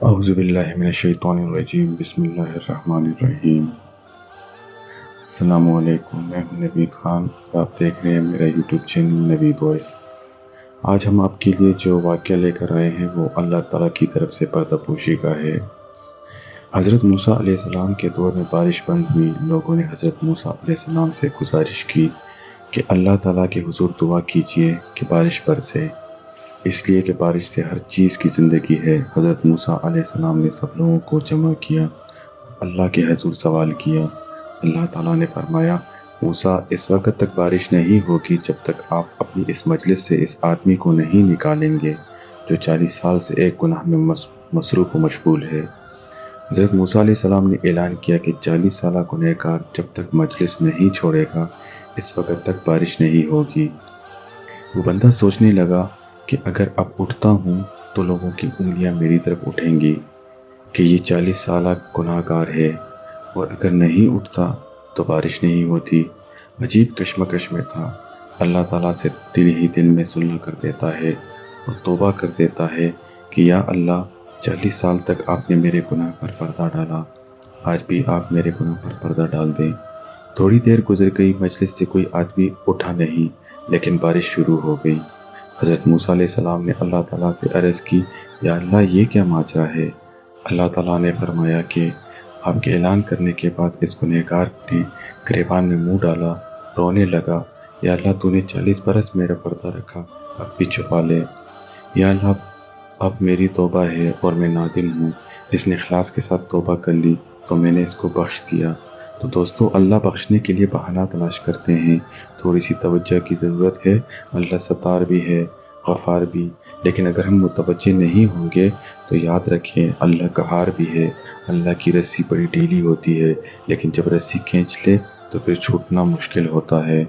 اعوذ باللہ من الشیطان الرجیم بسم اللہ الرحمن الرحیم۔ السلام علیکم، میں ہوں نوید خان اور آپ دیکھ رہے ہیں میرا یوٹیوب چینل نوید وائس۔ آج ہم آپ کے لیے جو واقعہ لے کر آئے ہیں وہ اللہ تعالیٰ کی طرف سے پردہ پوشی کا ہے۔ حضرت موسیٰ علیہ السلام کے دور میں بارش بند ہوئی۔ لوگوں نے حضرت موسیٰ علیہ السلام سے گزارش کی کہ اللہ تعالیٰ کے حضور دعا کیجئے کہ بارش برسے، اس لیے کہ بارش سے ہر چیز کی زندگی ہے۔ حضرت موسیٰ علیہ السلام نے سب لوگوں کو جمع کیا، اللہ کے حضور سوال کیا۔ اللہ تعالیٰ نے فرمایا، موسیٰ اس وقت تک بارش نہیں ہوگی جب تک آپ اپنی اس مجلس سے اس آدمی کو نہیں نکالیں گے جو 40 سال سے ایک گناہ میں مصروف و مشغول ہے۔ حضرت موسیٰ علیہ السلام نے اعلان کیا کہ 40 سالہ گنہگار جب تک مجلس نہیں چھوڑے گا اس وقت تک بارش نہیں ہوگی۔ وہ بندہ سوچنے لگا کہ اگر اب اٹھتا ہوں تو لوگوں کی انگلیاں میری طرف اٹھیں گی کہ یہ 40 سالہ گناہ گار ہے، اور اگر نہیں اٹھتا تو بارش نہیں ہوتی۔ عجیب کشمکش میں تھا۔ اللہ تعالیٰ سے دل ہی دل میں صلح کر دیتا ہے اور توبہ کر دیتا ہے کہ یا اللہ، 40 سال تک آپ نے میرے گناہ پر پردہ ڈالا، آج بھی آپ میرے گناہ پر پردہ ڈال دیں۔ تھوڑی دیر گزر گئی، مجلس سے کوئی آدمی اٹھا نہیں، لیکن بارش شروع ہو گئی۔ حضرت موسیٰ علیہ السلام نے اللہ تعالیٰ سے عرض کی، یا اللہ، یہ کیا ماجرا ہے؟ اللہ تعالیٰ نے فرمایا کہ آپ کے اعلان کرنے کے بعد اس گنہگار نے گریبان میں منہ ڈالا، رونے لگا، یا اللہ، تو نے 40 برس میرا پردہ رکھا، اب بھی چھپا لے۔ یا اللہ، اب میری توبہ ہے اور میں نادم ہوں۔ اس نے اخلاص کے ساتھ توبہ کر لی تو میں نے اس کو بخش دیا۔ تو دوستو، اللہ بخشنے کے لیے بہانہ تلاش کرتے ہیں، تھوڑی سی توجہ کی ضرورت ہے۔ اللہ ستار بھی ہے، غفار بھی، لیکن اگر ہم متوجہ نہیں ہوں گے تو یاد رکھیں اللہ قہار بھی ہے۔ اللہ کی رسی بڑی ڈھیلی ہوتی ہے، لیکن جب رسی کھینچ لے تو پھر چھوٹنا مشکل ہوتا ہے۔